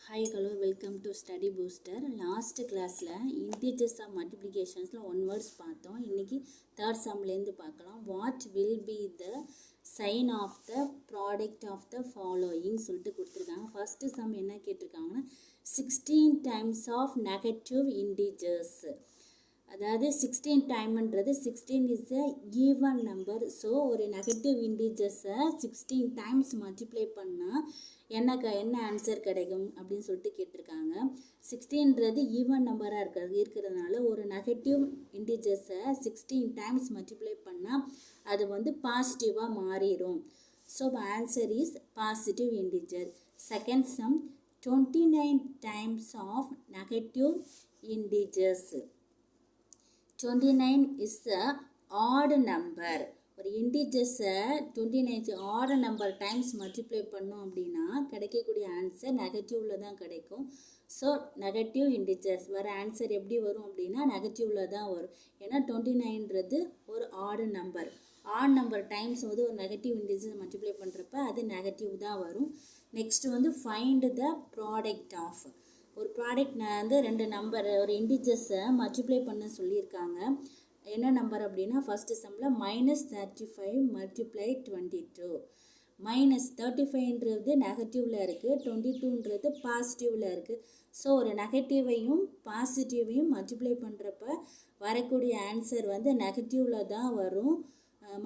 Hi, hello, welcome to Study Booster. Last classல integers of multiplications one words பார்த்தோம். இன்னைக்கு third sumலேருந்து பார்க்கலாம். What will be the sign of the product of the following சொல்லிட்டு கொடுத்துருக்காங்க. First sum என்ன கேட்டிருக்காங்கன்னா 16 times of negative integers. அதாவது 16 டைம்ன்றது 16 is a even number. So ஒரு negative இன்டீஜர்ஸை 16 times multiply பண்ணால் என்ன ஆன்சர் கிடைக்கும் அப்படின்னு சொல்லிட்டு கேட்டிருக்காங்க. 16ன்றது ஈவன் நம்பராக இருக்கிறதுனால ஒரு நெகட்டிவ் இன்டீஜர்ஸை 16 டைம்ஸ் மல்டிப்ளை பண்ணால் அது வந்து பாசிட்டிவாக மாறிடும். So answer is positive integer. Second sum 29 times of negative integers. 29 is a odd number. ஒரு இன்டீஜர்ஸை 29 ஆட் நம்பர் டைம்ஸ் மல்டிப்ளை பண்ணோம் அப்படின்னா கிடைக்கக்கூடிய ஆன்சர் நெகட்டிவில் தான் கிடைக்கும். ஸோ நெகட்டிவ் இன்டீஜர்ஸ் வர ஆன்சர் எப்படி வரும் அப்படின்னா நெகட்டிவில் தான் வரும். ஏன்னா 29ன்றது ஒரு odd number. Odd number times வந்து ஒரு நெகட்டிவ் இன்டீஜர்ஸ் மல்டிப்ளை பண்ணுறப்ப அது நெகட்டிவ் தான் வரும். நெக்ஸ்ட் வந்து ஃபைண்ட் த ப்ராடக்ட் ஆஃப். ஒரு ப்ராடக்ட் நான் வந்து ரெண்டு நம்பர் ஒரு இன்டிஜர்ஸை மல்டிப்ளை பண்ண சொல்லியிருக்காங்க. என்ன நம்பர் அப்படின்னா ஃபஸ்ட்டு சம்மில் -35 மல்டிப்ளை 22. -35ன்றது நெகட்டிவில் இருக்குது, 22ன்றது பாசிட்டிவில் இருக்குது. ஸோ ஒரு நெகட்டிவையும் பாசிட்டிவையும் மல்டிப்ளை பண்ணுறப்ப வரக்கூடிய ஆன்சர் வந்து நெகட்டிவில் தான் வரும்.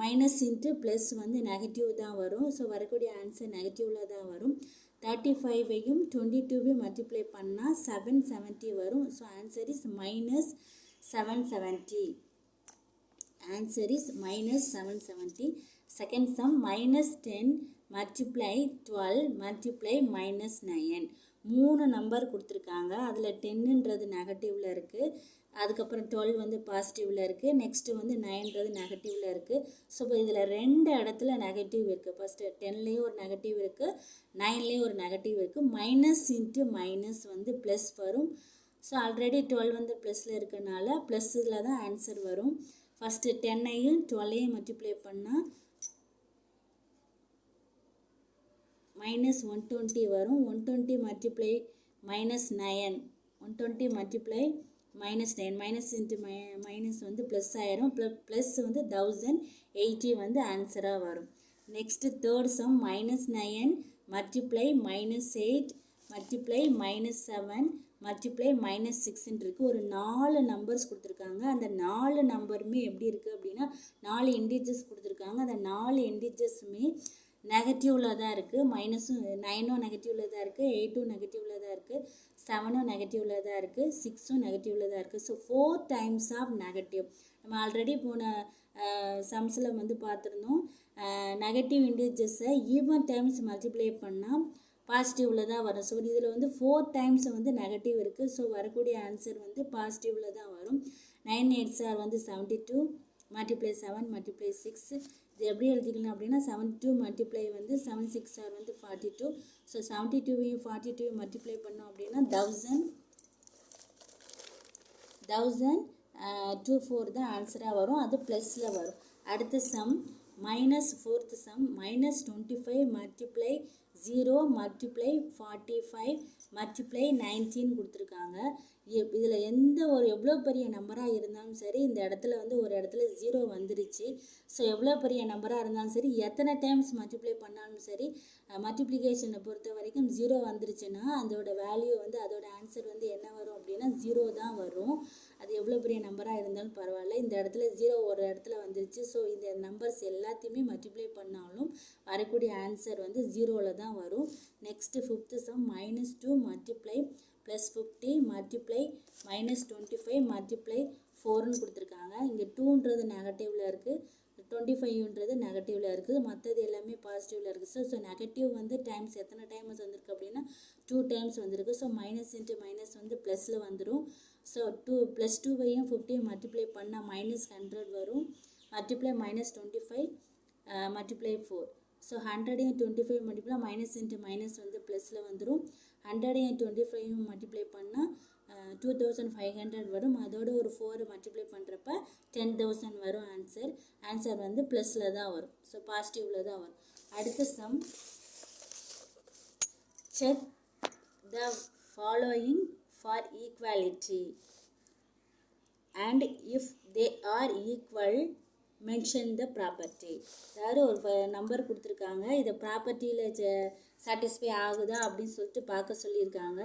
மைனஸ் இன்ட்டு ப்ளஸ் வந்து நெகட்டிவ் தான் வரும். ஸோ வரக்கூடிய ஆன்சர் நெகட்டிவில் தான் வரும். 35ஐயும் 22வையும் மல்டிப்ளை பண்ணால் 770 வரும். So answer is -770. Answer is -770. Second sum -10 multiply 12 multiply -9. 3 number கொடுத்துருக்காங்க. அதில் 10ன்றது நெகட்டிவில் இருக்குது, அதுக்கப்புறம் 12 வந்து பாசிட்டிவில் இருக்குது, நெக்ஸ்ட்டு வந்து 9ன்றது நெகட்டிவில் இருக்குது. ஸோ இப்போ இதில் 2 இடத்துல நெகட்டிவ் இருக்குது. ஃபஸ்ட்டு 10லேயும் ஒரு நெகட்டிவ் இருக்குது, 9லேயும் ஒரு நெகட்டிவ் இருக்குது. மைனஸ் இன்ட்டு மைனஸ் வந்து ப்ளஸ் வரும். ஸோ ஆல்ரெடி 12 வந்து ப்ளஸில் இருக்கனால ப்ளஸ்ஸில் தான் ஆன்சர் வரும். ஃபஸ்ட்டு 10ஐயும் 12ஐயும் மல்டிப்ளை பண்ணால் -120 வரும். 120 multiply -9, 120 multiply -9, minus into minus வந்து ப்ளஸ் ஆயிரும். ப்ளஸ் வந்து 1080 வந்து ஆன்சராக வரும். Next third sum -9 multiply -8 multiply -7 multiply -6 இருக்குது. ஒரு 4 நம்பர்ஸ் கொடுத்துருக்காங்க. அந்த 4 நம்பருமே எப்படி இருக்குது அப்படின்னா 4 இன்டிஜர்ஸ் கொடுத்துருக்காங்க. அந்த 4 இன்டிஜர்ஸுமே நெகட்டிவில் தான் இருக்குது. -9ம் நெகட்டிவில் தான் இருக்குது, 8ம் நெகட்டிவில் தான் இருக்குது, 7ம் நெகட்டிவில் தான் இருக்குது, 6ம் நெகட்டிவில் தான் இருக்குது. So 4 times of negative. நம்ம ஆல்ரெடி போன சம்ஸில் வந்து பார்த்துருந்தோம். நெகட்டிவ் இன்டிஜர்ஸை ஈவன் டைம்ஸ் மல்டிப்ளை பண்ணால் பாசிட்டிவில் தான் வரும். ஸோ இதில் வந்து 4 டைம்ஸ் வந்து நெகட்டிவ் இருக்குது. ஸோ வரக்கூடிய ஆன்சர் வந்து பாசிட்டிவில் தான் வரும். 9 8s வந்து 72 மல்டிப்ளை 7 மல்டிப்ளை 6. இது எப்படி எழுதிக்கலாம் அப்படின்னா 72 மல்டிப்ளை வந்து 7 6 வந்து 42. ஸோ 72வையும் 42வையும் மல்டிப்ளை பண்ணோம் அப்படின்னா 1024 தான் ஆன்சராக வரும். அது ப்ளஸில் வரும். அடுத்த sum -4th sum -25 multiply 0 multiply 45 multiply 19 கொடுத்துருக்காங்க. இதில் எவ்வளோ பெரிய நம்பராக இருந்தாலும் சரி இந்த இடத்துல வந்து ஒரு இடத்துல 0 வந்துருச்சு. ஸோ எவ்வளோ பெரிய நம்பராக இருந்தாலும் சரி எத்தனை டைம்ஸ் மல்டிப்ளை பண்ணாலும் சரி மல்டிப்ளிகேஷனை பொறுத்த வரைக்கும் 0 வந்துருச்சுன்னா அதோட வேல்யூ வந்து அதோட ஆன்சர் வந்து என்ன வரும் அப்படின்னா 0 தான் வரும். அது எவ்வளோ பெரிய நம்பராக இருந்தாலும் பரவாயில்ல. இந்த இடத்துல 0 ஒரு இடத்துல வந்துருச்சு. ஸோ இந்த நம்பர்ஸ் எல்லாத்தையுமே மல்டிப்ளை பண்ணாலும் வரக்கூடிய ஆன்சர் வந்து 0ல் தான் வரும். Next 5th sum -2 multiply +50 multiply -25 multiply 4ன்னு கொடுத்துருக்காங்க. இங்கே 2ன்றது நெகட்டிவில் இருக்குது, 25ன்றது நெகட்டிவில் இருக்குது, மற்றது எல்லாமே பாசிட்டிவில் இருக்குது. ஸோ நெகட்டிவ் வந்து டைம்ஸ் எத்தனை டைம்ஸ் வந்திருக்கு அப்படின்னா 2 டைம்ஸ் வந்திருக்கு. ஸோ மைனஸ் இன்ட்டு மைனஸ் வந்து ப்ளஸில் வந்துடும். ஸோ +2வையும் 50 மல்டிப்ளை பண்ணால் -100 வரும். Multiply -25 multiply 4. ஸோ 100ஐயும் 25 மல்டிப்ளை மைனஸ் இன்ட்டு மைனஸ் வந்து ப்ளஸில் வந்துடும். 100ஐயும் 25ஐயும் மல்டிப்ளை பண்ணால் 2500 வரும். அதோட ஒரு 4 மல்டிப்ளை பண்ணுறப்ப 10,000 வரும். ஆன்சர் வந்து ப்ளஸில் தான் வரும். ஸோ பாசிட்டிவில் தான் வரும். அடுத்த sum check the following for equality and if they are equal mention the property. அதாவது ஒரு நம்பர் கொடுத்துருக்காங்க, இதை ப்ராப்பர்ட்டியில் சாட்டிஸ்ஃபை ஆகுதா அப்படின்னு சொல்லிட்டு பார்க்க சொல்லியிருக்காங்க.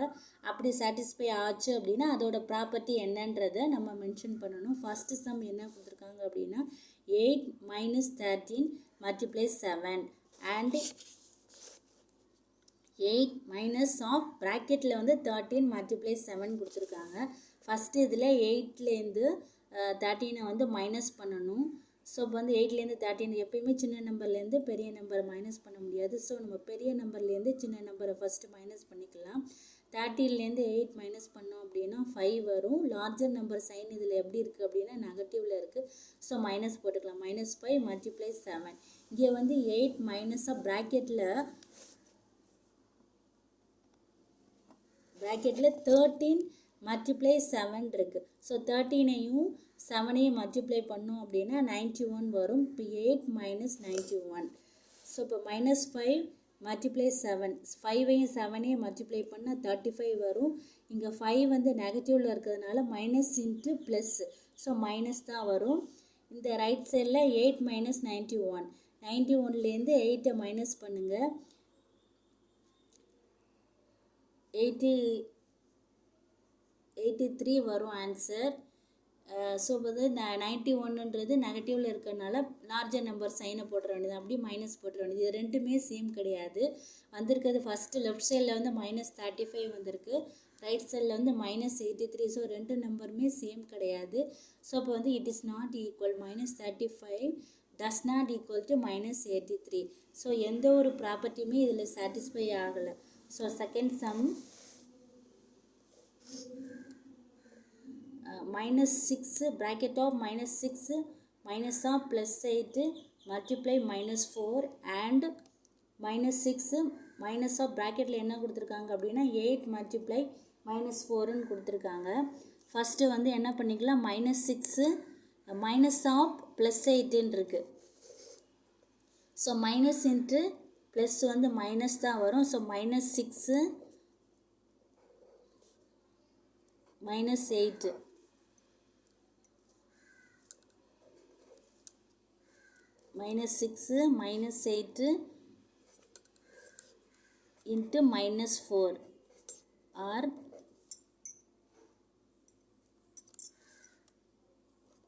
அப்படி சாட்டிஸ்ஃபை ஆச்சு அப்படின்னா அதோட ப்ராப்பர்ட்டி என்னன்றதை நம்ம மென்ஷன் பண்ணணும். ஃபஸ்ட்டு சம் என்ன கொடுத்துருக்காங்க அப்படின்னா 8 minus 13 multiply 7 and 8 minus of ப்ராக்கெட்டில் வந்து 13 மல்டிப்ளை 7 கொடுத்துருக்காங்க. ஃபஸ்ட்டு இதில் 8லேருந்து 13 வந்து மைனஸ் பண்ணணும். ஸோ இப்போ வந்து 8லேருந்து 13 எப்பயுமே சின்ன நம்பர்லேருந்து பெரிய நம்பரை மைனஸ் பண்ண முடியாது. ஸோ நம்ம பெரிய நம்பர்லேருந்து சின்ன நம்பரை ஃபஸ்ட்டு மைனஸ் பண்ணிக்கலாம். 13லேருந்து 8 மைனஸ் பண்ணோம் அப்படின்னா 5 வரும். லார்ஜர் நம்பர் சைன் இதில் எப்படி இருக்குது அப்படின்னா நெகட்டிவில் இருக்குது. ஸோ மைனஸ் போட்டுக்கலாம். -5 மல்டிப்ளை 7. இங்கே வந்து 8 மைனஸாக ப்ராக்கெட்டில் 13 மல்டிப்ளை 7 இருக்குது. ஸோ 13ஐயும் 7ஐயும் மல்டிப்ளை பண்ணோம் அப்படின்னா 91 வரும். இப்போ 8 மைனஸ் 91. ஸோ இப்போ -5 மல்டிப்ளை 7, 5ஐயும் 7ஐயும் மல்டிப்ளை பண்ணால் 35 வரும். இங்கே 5 வந்து நெகட்டிவில் இருக்கிறதுனால minus into plus, so minus தான் வரும். இந்த ரைட் சைடில் 8 மைனஸ் 91, 91லேருந்து 8ஐ மைனஸ் பண்ணுங்கள். 83 வரும் ஆன்சர். ஸோ வந்து 91ன்றது நெகட்டிவில் இருக்கிறதுனால லார்ஜர் நம்பர் சைனை போட்டுற வேண்டியது, அப்படி மைனஸ் போட்டுற வேண்டியது. இது ரெண்டுமே சேம் கிடையாது. வந்திருக்கிறது ஃபஸ்ட்டு லெஃப்ட் சைடில் வந்து -35 வந்திருக்கு, ரைட் சைடில் வந்து -83. ஸோ ரெண்டு நம்பருமே சேம் கிடையாது. ஸோ அப்போ வந்து it is not equal. -35 does not equal to -83. So எந்த ஒரு ப்ராப்பர்ட்டியுமே இதில் சாட்டிஸ்ஃபை ஆகலை. So second sum -6 bracket of -6 minus of +8 multiply -4 and -6 minus of bracketல என்ன கொடுத்துருக்காங்க அப்படின்னா 8 multiply -4ன்னு கொடுத்துருக்காங்க. ஃபஸ்ட்டு வந்து என்ன பண்ணிக்கலாம், -6 minus of +8ன்னு இருக்கு. ஸோ மைனஸ் இன்ட்டு ப்ளஸ் வந்து மைனஸ் தான் வரும். ஸோ -6 -8 -6 -8 into -4 or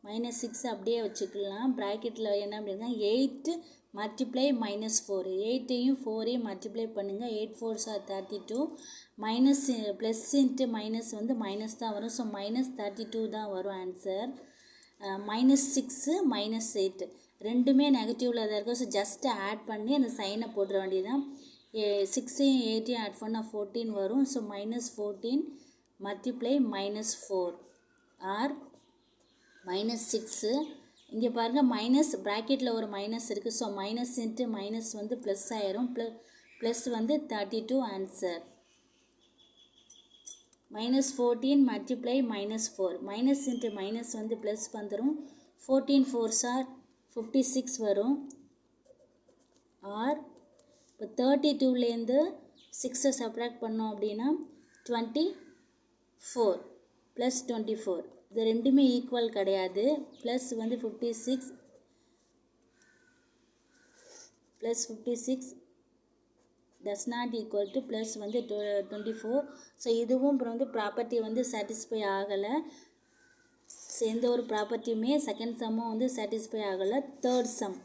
-6 அப்படியே வச்சுக்கலாம். ப்ராக்கெட்டில் என்ன அப்படின்னா 8 மல்டிப்ளை -4, 8ஐயும் 4ஐயும் மல்டிப்ளை பண்ணுங்கள். 8 4s are 32. Minus plus into minus வந்து மைனஸ் தான் வரும். ஸோ -32 தான் வரும் ஆன்சர். -6 -8 ரெண்டுமே நெகட்டிவில் தான் இருக்கும். ஸோ ஜஸ்ட்டு ஆட் பண்ணி அந்த சைனை போட்டுற வேண்டியதுதான். 6ஐயும் 8ஐயும் ஆட் பண்ணால் 14 வரும். So -14 multiply -4 or -6. இங்கே பாருங்கள் மைனஸ் ப்ராக்கெட்டில் ஒரு மைனஸ் இருக்குது. ஸோ மைனஸ் இன்ட்டு மைனஸ் வந்து ப்ளஸ் ஆயிரும். ப்ளஸ் வந்து 32 answer. -14 multiply -4, minus into minus வந்து ப்ளஸ் வந்துடும். 14 4s are 56 வரும். ஆர் இப்போ 32லேருந்து 6ஐ சப்ராக்ட் பண்ணோம் அப்படின்னா 24 ப்ளஸ் 24, இது ரெண்டுமே ஈக்குவல் கிடையாது. ப்ளஸ் வந்து 56 plus 56 does not equal to plus வந்து 24. ஸோ இதுவும் அப்புறம் வந்து ப்ராப்பர்ட்டி வந்து சாட்டிஸ்ஃபை ஆகலை. ஸோ எந்த ஒரு ப்ராப்பர்ட்டியுமே செகண்ட் சம்மும் வந்து சாட்டிஸ்ஃபை ஆகலை. Third sum